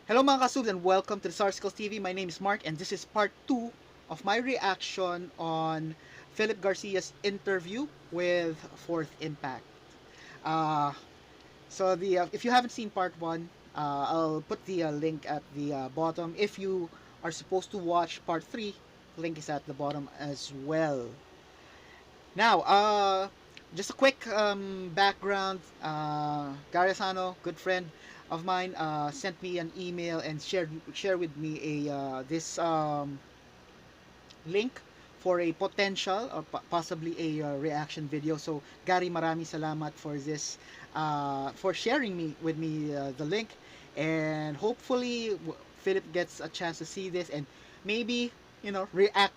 Hello mga kasubs and welcome to the Sarsicles TV. My name is Mark and this is part 2 of my reaction on Philip Garcia's interview with Fourth Impact. Uh, if you haven't seen part 1, I'll put the link at the bottom. If you are supposed to watch part 3, link is at the bottom as well. Now, just a quick background. Gary Asano, good friend of mine, sent me an email and share with me a this link for a potential or possibly a reaction video. So Gary, marami salamat for this, for sharing with me the link, and hopefully Philip gets a chance to see this and maybe react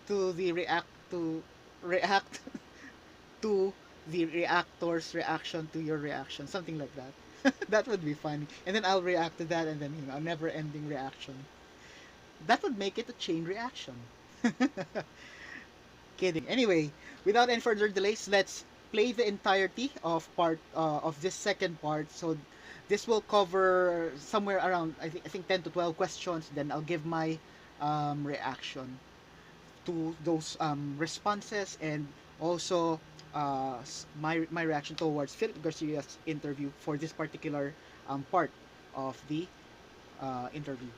to the react to the reactor's reaction to your reaction, something like that. That would be funny, and then I'll react to that, and then a never ending reaction. That would make it a chain reaction. Kidding. Anyway, without any further delays, let's play the entirety of this second part. So this will cover somewhere around I think 10 to 12 questions. Then I'll give my reaction to those responses, and also my reaction towards Philip Garcia's interview for this particular part of the interview.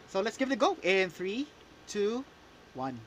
So let's give it a go in 3, 2, 1.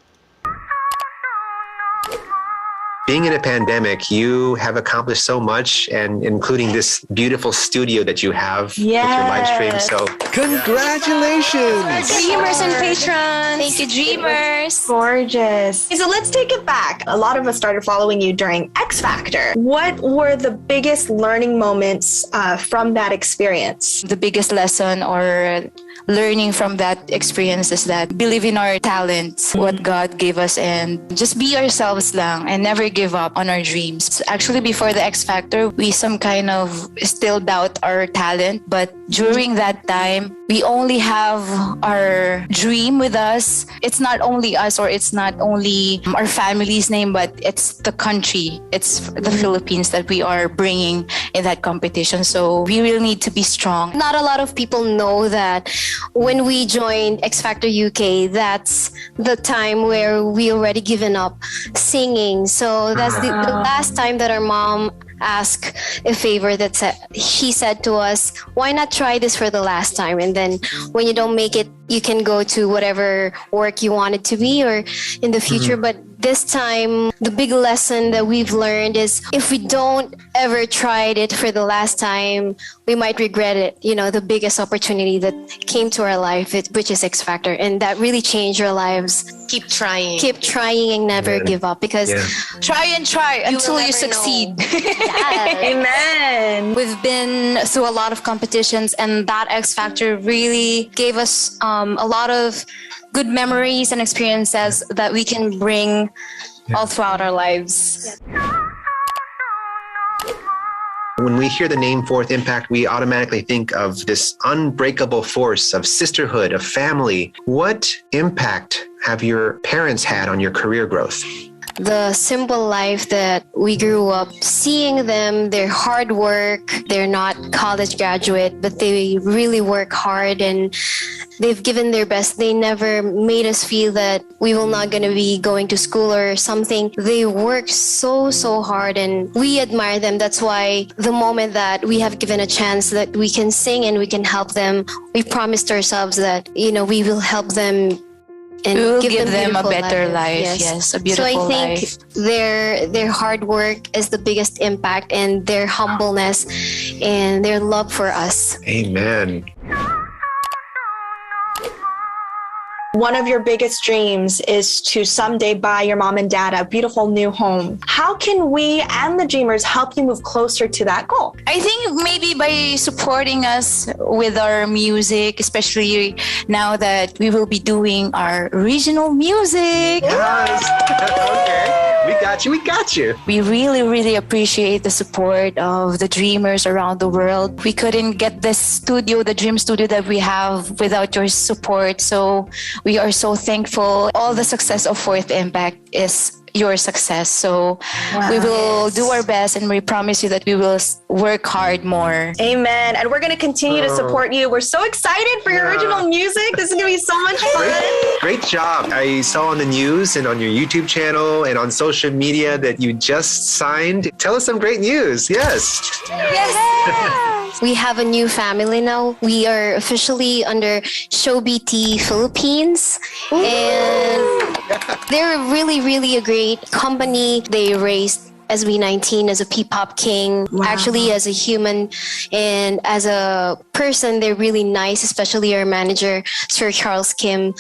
Being in a pandemic, you have accomplished so much, and including this beautiful studio that you have with your live stream. So congratulations! Dreamers and patrons! Thank you, Dreamers! Gorgeous. So let's take it back. A lot of us started following you during X Factor. What were the biggest learning moments from that experience? The biggest lesson or learning from that experience is that believe in our talents, what God gave us, and just be ourselves lang and never give up on our dreams. Actually, before the X Factor, we some kind of still doubt our talent, but during that time, we only have our dream with us. It's not only us, or it's not only our family's name, but it's the country, it's the Philippines that we are bringing in that competition. So we really need to be strong. Not a lot of people know that when we joined X Factor UK, that's the time where we already given up singing. So that's the last time that our mom asked a favor, that she said to us, why not try this for the last time, and then when you don't make it, you can go to whatever work you want it to be or in the future. But this time, the big lesson that we've learned is if we don't ever tried it for the last time, we might regret it. The biggest opportunity that came to our life, which is X Factor, and that really changed our lives. Keep trying. Keep trying and never give up, because Try and try until you succeed. Amen. We've been through a lot of competitions, and that X Factor really gave us a lot of good memories and experiences that we can bring all throughout our lives. when we hear the name Fourth Impact, we automatically think of this unbreakable force of sisterhood, of family. What impact have your parents had on your career growth? The simple life that we grew up seeing them, their hard work. They're not college graduate, but they really work hard and they've given their best. They never made us feel that we will not going to be going to school or something. They work so hard and we admire them. That's why the moment that we have given a chance that we can sing and we can help them, we promised ourselves that, we will help them and we will give them a better life. Yes, a beautiful life. So I think their hard work is the biggest impact, and their humbleness and their love for us. Amen. One of your biggest dreams is to someday buy your mom and dad a beautiful new home. How can we and the Dreamers help you move closer to that goal? I think maybe by supporting us with our music, especially now that we will be doing our original music. Okay. We got you. We really appreciate the support of the Dreamers around the world. We couldn't get this studio, the Dream Studio that we have, without your support. So we are so thankful. All the success of Fourth Impact is your success. So we will do our best, and we promise you that we will work hard more. Amen. And we're going to continue to support you. We're so excited for your original music. This is going to be so much fun. Great job. I saw on the news and on your YouTube channel and on social media that you just signed. Tell us some great news. Yes. Yes. We have a new family now. We are officially under Show BT Philippines. And they're really, really a great company. They raised SB19 as a P-pop king, actually as a human and as a person. They're really nice, especially our manager, Sir Charles Kim,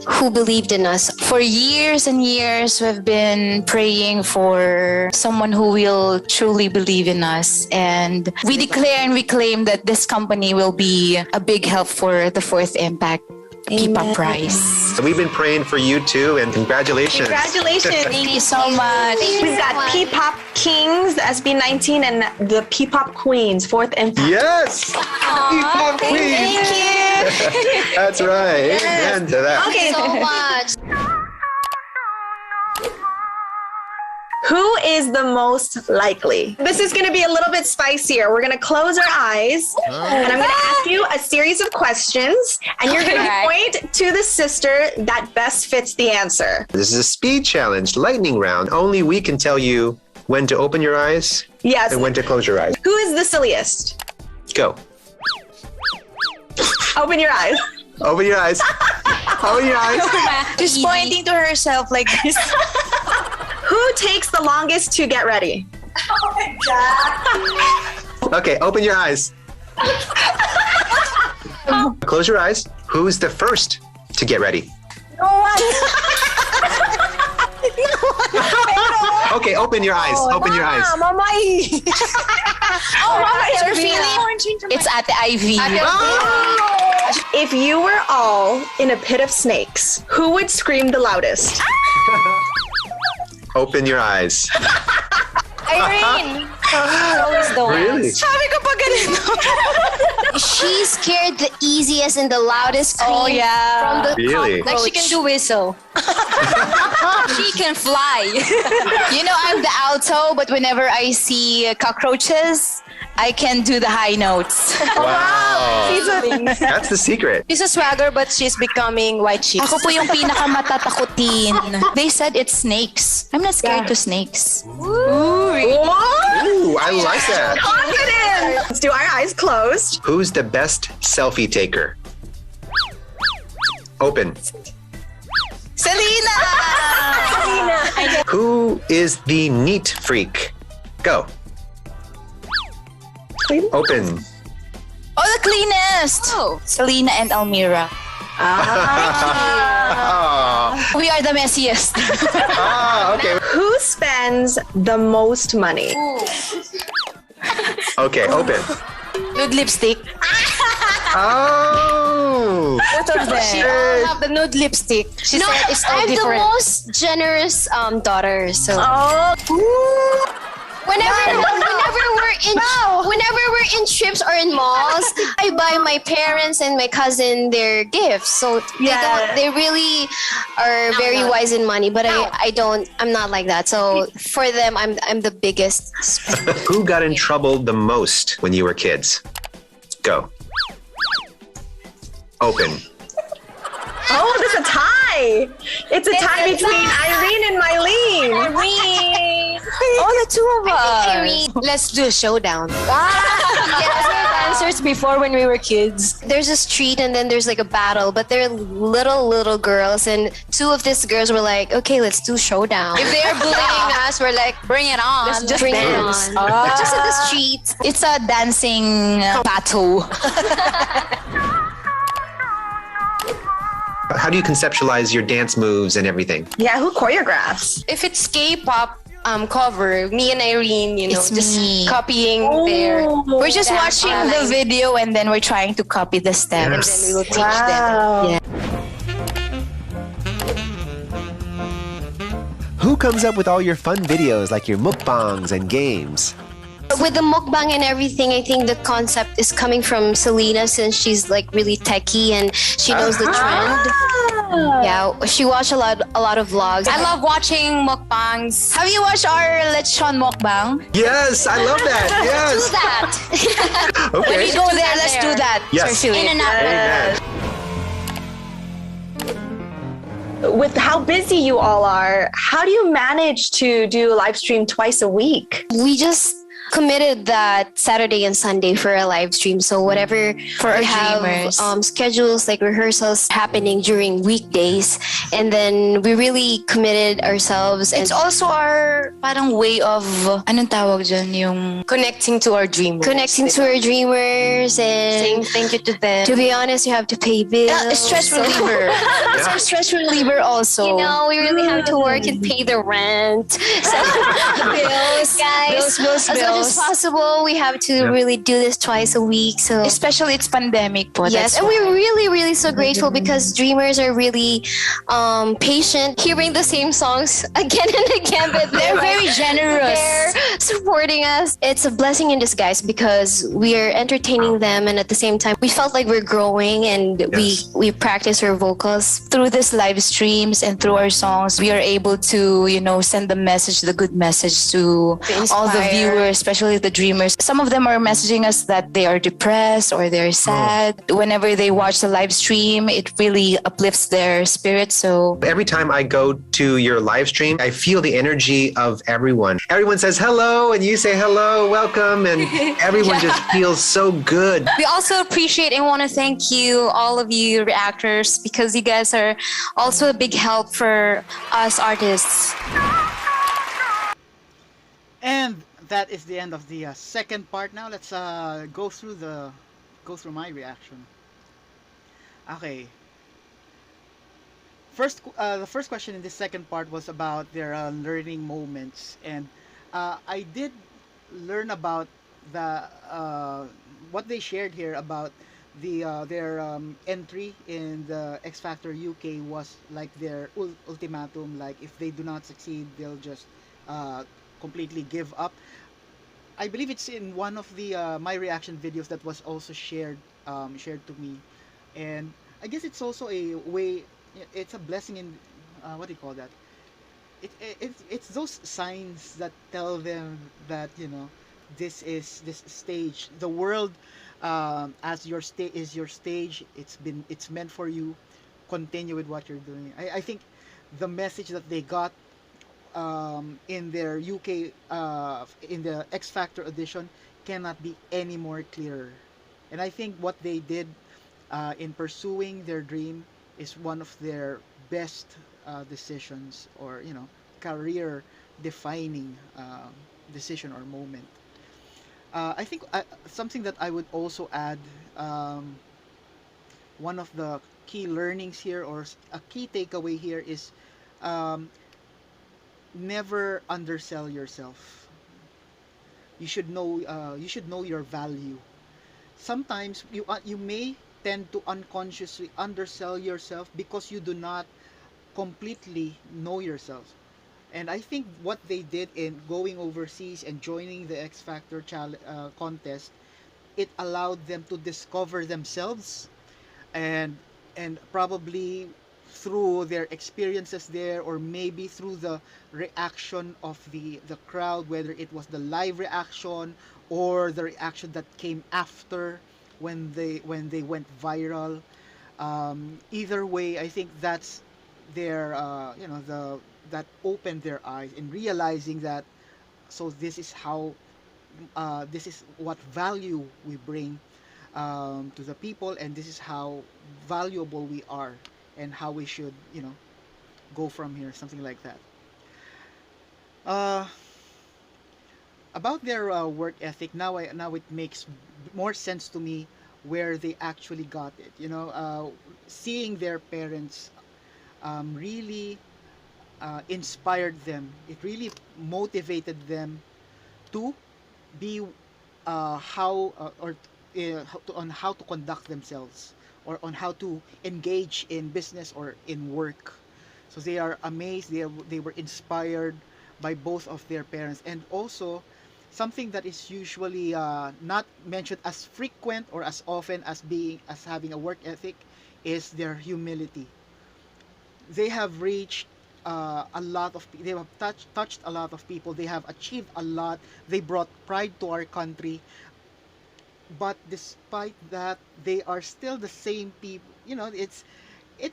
who believed in us. For years and years, we've been praying for someone who will truly believe in us. And we declare and we claim that this company will be a big help for the Fourth Impact P-pop Prize. We've been praying for you too, and congratulations. Congratulations. Thank you so much. We've got P-pop Kings, the SB19, and the P-pop Queens, Fourth Impact. Yes! P-pop Queen! Thank you. That's right. Amen to that. Okay. So much. Who is the most likely? This is going to be a little bit spicier. We're going to close our eyes, and I'm going to ask you a series of questions, and you're going to point to the sister that best fits the answer. This is a speed challenge, lightning round. Only we can tell you when to open your eyes Yes. and when to close your eyes. Who is the silliest? Go. Open your eyes. Open your eyes. Open your eyes. She's pointing to herself like this. Who takes the longest to get ready? Oh my God. Okay, open your eyes. Close your eyes. Who's the first to get ready? No one. Okay, open your eyes. Open your eyes. Mama. It's her feeling. It's at the IV. If you were all in a pit of snakes, who would scream the loudest? Open your eyes. Irene! Really? Sabi ko pa ganito. She scared the easiest and the loudest scream from the Really? cockroach. Like she can do whistle. She can fly. You know, I'm the alto, but whenever I see cockroaches, I can do the high notes. Wow. That's the secret. She's a swagger, but she's becoming white sheep. Ako po yung pinakamatatakutin. They said it's snakes. I'm not scared to snakes. Ooh, I like that. Confident. Let's do our eyes closed. Who's the best selfie taker? Open. Selena! Who is the neat freak? Go. Open. Oh, the cleanest! Selena and Almira. We are the messiest. Okay. Who spends the most money? Okay, open. Nude lipstick. Oh. Both of them. She all have the nude lipstick. She No, said it's all I'm different. the most generous daughter. So Oh. whenever we're in trips or in malls, I buy my parents and my cousin their gifts. So they really are very wise in money. But I'm not like that. So for them, I'm the biggest spender. Who got in trouble the most when you were kids? Go. Open. Oh, there's a tie. It's a tie between Irene and Mylene. Irene. Oh, the two of us. Irene. Let's do a showdown. Dancers before when we were kids. There's a street and then there's like a battle, but they're little girls, and two of these girls were like, okay, let's do showdown. If they're bullying us, we're like, bring it on. Let's just bring dance. it on. But just in the street. It's a dancing battle. How do you conceptualize your dance moves and everything? Yeah, who choreographs? If it's K-pop cover, me and Irene, It's just me. copying their. We're just Dance watching the video and then we're trying to copy the steps. And then we will teach them. Wow. Yeah. Who comes up with all your fun videos like your mukbangs and games? With the mukbang and everything, I think the concept is coming from Selena, since she's like really techie and she knows the trend. Yeah, she watched a lot of vlogs. I love watching mukbangs. Have you watched our lechon mukbang? Yes, I love that. Do Yes. that. When Okay. we go there, let's do that. Yes. Sir Philip. In and out. Amen. With how busy you all are, how do you manage to do a live stream twice a week? We just committed that Saturday and Sunday for a live stream. So whatever For our we have dreamers. schedules like rehearsals happening during weekdays, and then we really committed ourselves. And It's also our parang way of, anong tawag dyan, yung Connecting to our dreamers. connecting to our dreamers, Saying and thank you to them. to be honest, you have to pay bills. stress So- reliever. It's Yeah. our stress reliever also. You know, we really have to work and pay the rent. So, bills, guys. Bills. As much as possible, we have to really do this twice a week. So, Especially it's pandemic po. yes, That's and why. we're really, really so grateful because dreamers are really patient, hearing the same songs again and again. But They're very generous. They're supporting us. It's a blessing in disguise because we are entertaining them, and at the same time, we felt like we're growing, and Yes. we practice our vocals. Through this live streams and through our songs, we are able to, send the message, the good message to all the inspire. viewers, especially the dreamers. Some of them are messaging us that they are depressed or they're sad. Whenever they watch the live stream, it really uplifts their spirit. So Every time I go to your live stream, I feel the energy of everyone. Everyone says hello, and you say hello, welcome, and everyone just feels so good. We also appreciate and want to thank you, all of you reactors, because you guys are also a big help for us artists. And that is the end of the second part. Now let's go through my reaction. Okay. The first question in this second part was about their learning moments, and I did learn about what they shared here about their entry in the X Factor UK was like their ultimatum. Like if they do not succeed, they'll just completely give up. I believe it's in one of the my reaction videos that was also shared to me, and I guess it's also a way. It's a blessing in what do you call that? It's those signs that tell them that this stage, the world, as your is your stage. It's meant for you. Continue with what you're doing. I think the message that they got in their UK in the X Factor audition cannot be any more clearer. And I think what they did in pursuing their dream is one of their best decisions, or career defining decision or moment. I think something that I would also add, one of the key learnings here, or a key takeaway here, is never undersell yourself. You should know your value. Sometimes you may tend to unconsciously undersell yourself because you do not completely know yourself. And I think what they did in going overseas and joining the X Factor contest, it allowed them to discover themselves, and probably through their experiences there, or maybe through the reaction of the crowd, whether it was the live reaction or the reaction that came after when they went viral. Either way, I think that's their that opened their eyes in realizing that, so this is how this is what value we bring to the people, and this is how valuable we are, and how we should go from here, something like that. About their work ethic, now it makes more sense to me where they actually got it. Seeing their parents really inspired them. It really motivated them to be on how to conduct themselves, or on how to engage in business or in work. So they are amazed. They were inspired by both of their parents. And also, something that is usually not mentioned as frequent or as often as having a work ethic is their humility. they have reached a lot of they have touched a lot of people. They have achieved a lot. They brought pride to our country. But despite that, they are still the same people. You know, it's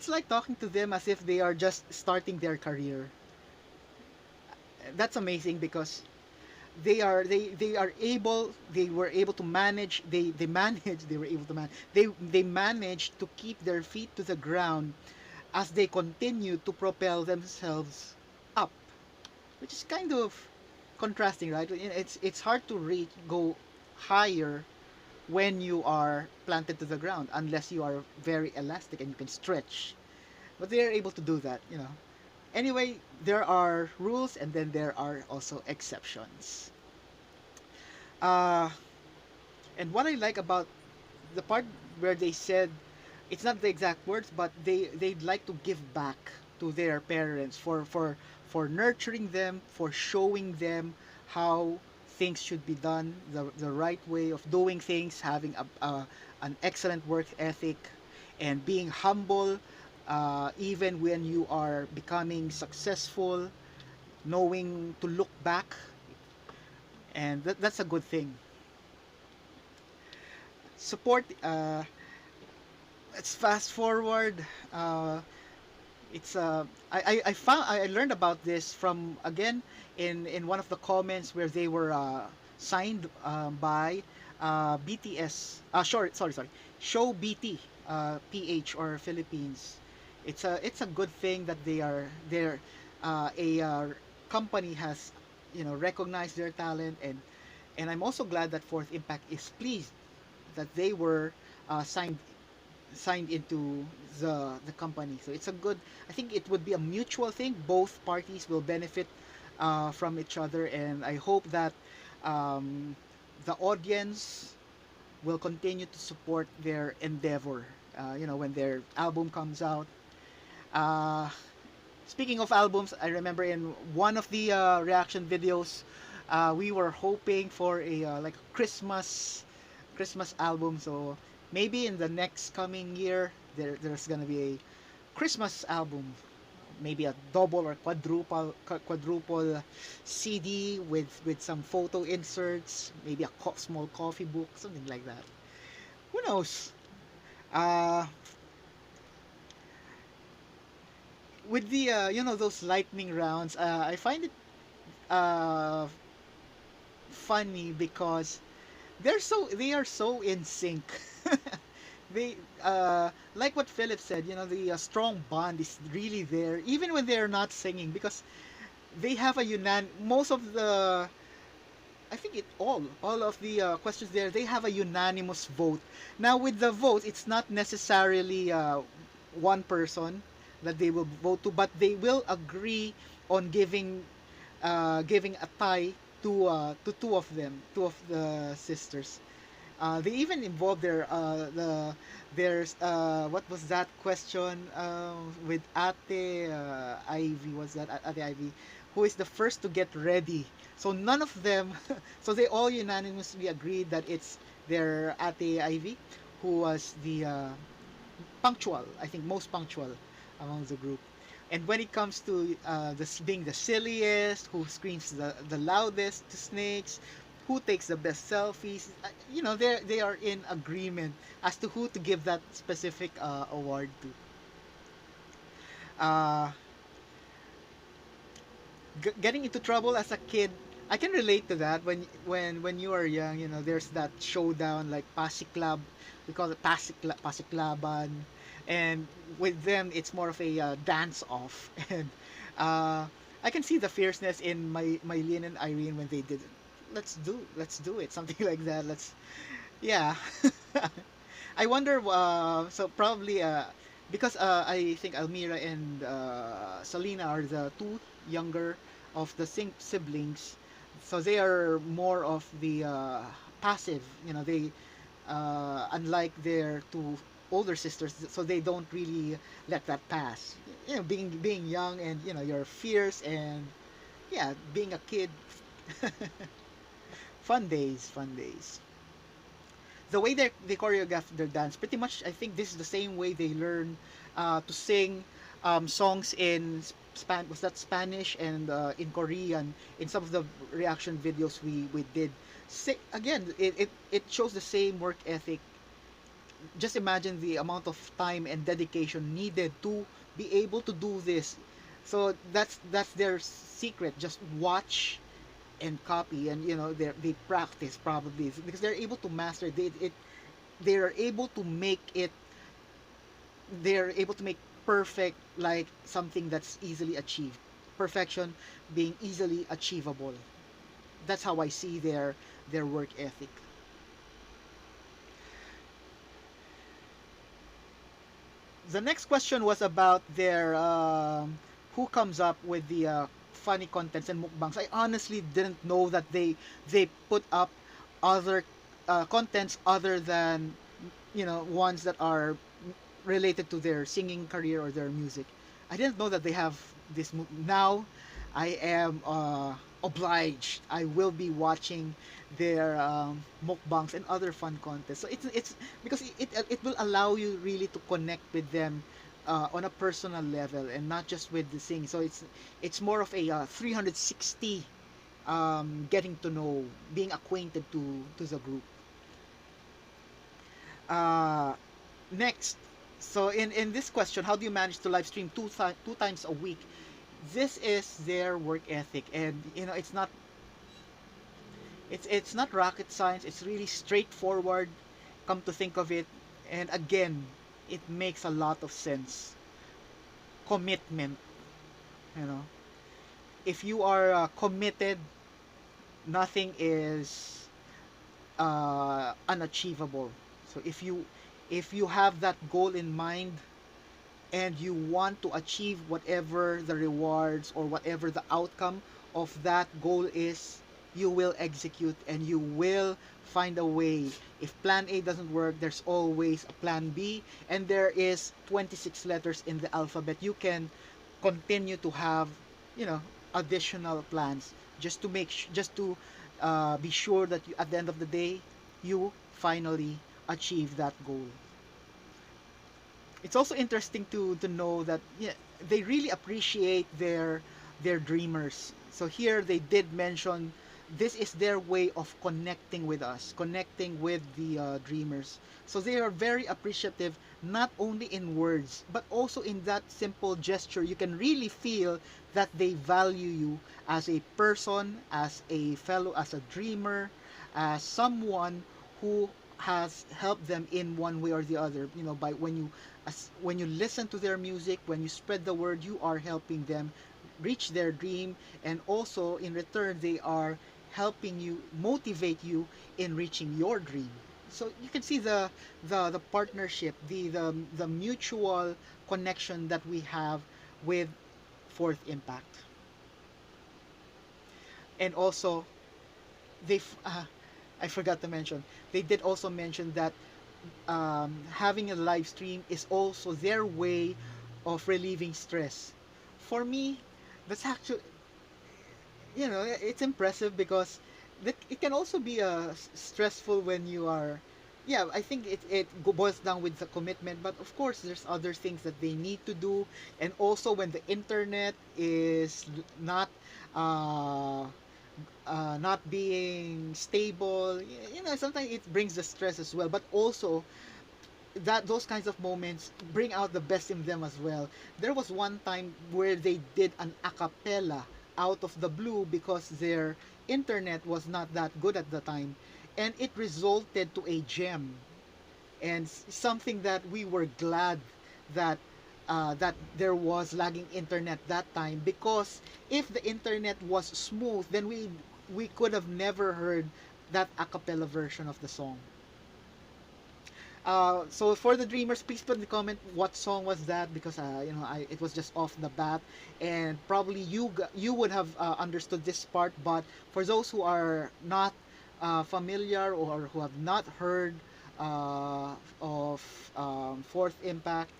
like talking to them as if they are just starting their career. That's amazing because they are able, they were able to manage, they managed they were able to manage, they managed to keep their feet to the ground as they continue to propel themselves up, which is kind of contrasting, right? It's hard to reach, go higher when you are planted to the ground unless you are very elastic and you can stretch, but they are able to do that, you know. Anyway, there are rules and then there are also exceptions. uh and what I like about the part where they said, it's not the exact words, but they'd like to give back to their parents for nurturing them, for showing them how things should be done, the right way of doing things, having an excellent work ethic, and being humble, even when you are becoming successful, knowing to look back, and that's a good thing. Support. Let's fast forward. Uh, it's I found, I learned about this from, again, in one of the comments where they were signed by BTS. Sorry, Show BT, PH, or Philippines. It's a good thing that they are there. A company has, you know, recognized their talent, and I'm also glad that Fourth Impact is pleased that they were signed into the company. So it's a good. I think it would be a mutual thing. Both parties will benefit from each other, and I hope that um, the audience will continue to support their endeavor. You know, when their album comes out. Uh, Speaking of albums, I remember in one of the reaction videos, we were hoping for a like Christmas album. So maybe in the next coming year, there's gonna be a Christmas album, maybe a double or quadruple CD with some photo inserts, maybe a small coffee book, something like that. Who knows? Uh, with the you know, those lightning rounds, I find it uh, funny because they are so in sync. They like what Philip said, you know, the strong bond is really there even when they're not singing, because they have a most of the, I think it all of the questions there, they have a unanimous vote. Now with the vote, it's not necessarily one person that they will vote to, but they will agree on giving a tie to two of the sisters. They even involved there's what was that question with Ate Ivy, was that Ate Ivy, who is the first to get ready. So none of them, so they all unanimously agreed that it's their Ate Ivy who was the punctual, I think most punctual among the group. And when it comes to being the silliest, who screams the loudest to snakes, who takes the best selfies, you know, they are in agreement as to who to give that specific award to. Uh, Getting into trouble as a kid, I can relate to that. When you are young, you know, there's that showdown like Pasiklab, we call it Pasiklaban, and with them it's more of a dance off. And uh, I can see the fierceness in Mylene and Irene when they did it. Let's do it, something like that. Let's, yeah. I wonder. So probably because I think Almira and Salina are the two younger of the siblings, so they are more of the passive. You know, they unlike their two older sisters, so they don't really let that pass. You know, being young, and you know, you're fierce, and yeah, being a kid. Fun days, fun days. The way they choreograph their dance, pretty much I think this is the same way they learn to sing songs in was that Spanish and in Korean in some of the reaction videos we did. Again, it shows the same work ethic. Just imagine the amount of time and dedication needed to be able to do this. So that's their secret. Just watch and copy, and they practice probably because they're able to master they're able to make it they're able to make perfect, like something that's easily achieved. Perfection being easily achievable. That's how I see their work ethic. The next question was about their who comes up with the funny contents and mukbangs. I honestly didn't know that they put up other contents other than ones that are related to their singing career or their music. I didn't know that they have this. Now I am obliged. I will be watching their mukbangs and other fun contests. So it's because it will allow you really to connect with them on a personal level and not just with the singing. So it's more of a 360 getting to know, being acquainted to the group. Next, so in this question, how do you manage to live stream two times a week? This is their work ethic, and it's not rocket science. It's really straightforward. Come to think of it, and again, it makes a lot of sense. Commitment, you know. If you are committed, nothing is unachievable. So if you have that goal in mind and you want to achieve whatever the rewards or whatever the outcome of that goal is, you will execute and you will find a way. If plan A doesn't work, there's always a plan B, and there is 26 letters in the alphabet. You can continue to have, additional plans just to be sure that at the end of the day, you finally achieve that goal. It's also interesting to know that they really appreciate their dreamers. So here they did mention this is their way of connecting with us, connecting with the dreamers. So they are very appreciative, not only in words, but also in that simple gesture. You can really feel that they value you as a person, as a fellow, as a dreamer, as someone who has helped them in one way or the other. By when you listen to their music, when you spread the word, you are helping them reach their dream, and also in return they are helping you, motivate you in reaching your dream. So you can see the partnership, the mutual connection that we have with Fourth Impact. And also they I forgot to mention, they did also mention that having a live stream is also their way of relieving stress. For me, that's actually, it's impressive because it can also be stressful when you are, I think it boils down with the commitment, but of course there's other things that they need to do, and also when the internet is not being stable, sometimes it brings the stress as well, but also that those kinds of moments bring out the best in them as well. There was one time where they did an a cappella out of the blue because their internet was not that good at the time, and it resulted to a gem, and something that we were glad that that there was lagging internet that time, because if the internet was smooth, then we could have never heard that a cappella version of the song. So for the dreamers, please put in the comment what song was that, because it was just off the bat, and probably you would have understood this part, but for those who are not familiar or who have not heard of Fourth Impact,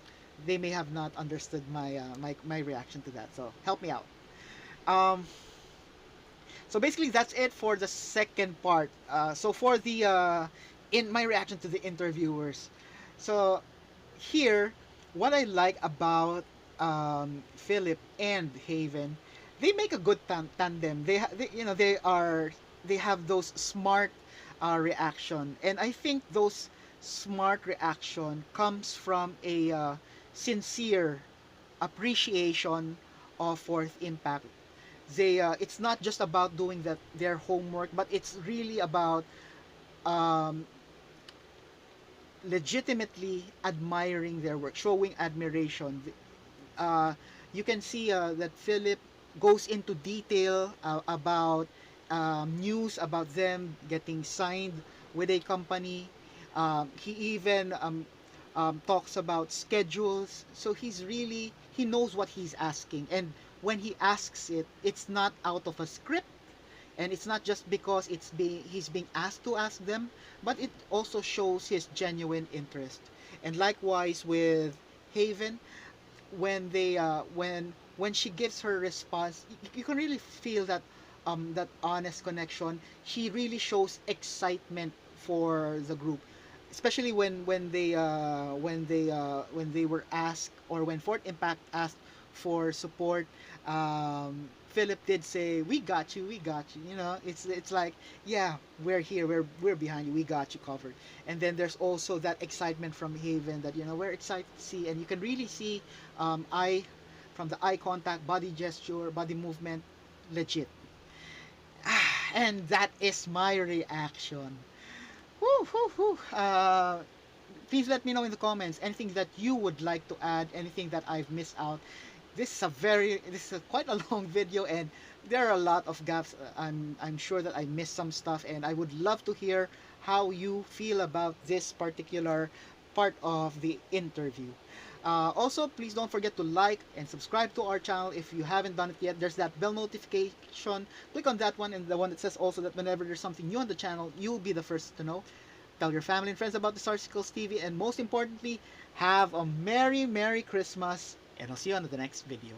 they may have not understood my reaction to that. So help me out. So basically that's it for the second part. So for the in my reaction to the interviewers. So here, what I like about Philip and Haven, they make a good tandem. They have those smart reaction, and I think those smart reaction comes from a sincere appreciation of Fourth Impact. It's not just about doing their homework, but it's really about um, legitimately admiring their work, showing admiration. uh, you can see that Philip goes into detail about news about them getting signed with a company. He even talks about schedules. So he knows what he's asking, and when he asks it, it's not out of a script, and it's not just because he's being asked to ask them, but it also shows his genuine interest. And likewise with Haven, when she gives her response, you can really feel that honest connection. She really shows excitement for the group, especially when they were asked, or when Fort Impact asked for support. Philip did say, "We got you, we got you." It's like, yeah, we're here, we're behind you, we got you covered. And then there's also that excitement from Haven that we're excited to see, and you can really see eye from the eye contact, body gesture, body movement, legit. And that is my reaction. Woo, woo, woo. Please let me know in the comments anything that you would like to add, anything that I've missed out. This is quite a long video, and there are a lot of gaps. I'm sure that I missed some stuff, and I would love to hear how you feel about this particular part of the interview. Also, please don't forget to like and subscribe to our channel if you haven't done it yet. There's that bell notification. Click on that one, and the one that says also that whenever there's something new on the channel, you'll be the first to know. Tell your family and friends about the Sarsicles TV, and most importantly, have a Merry Christmas, and I'll see you on the next video.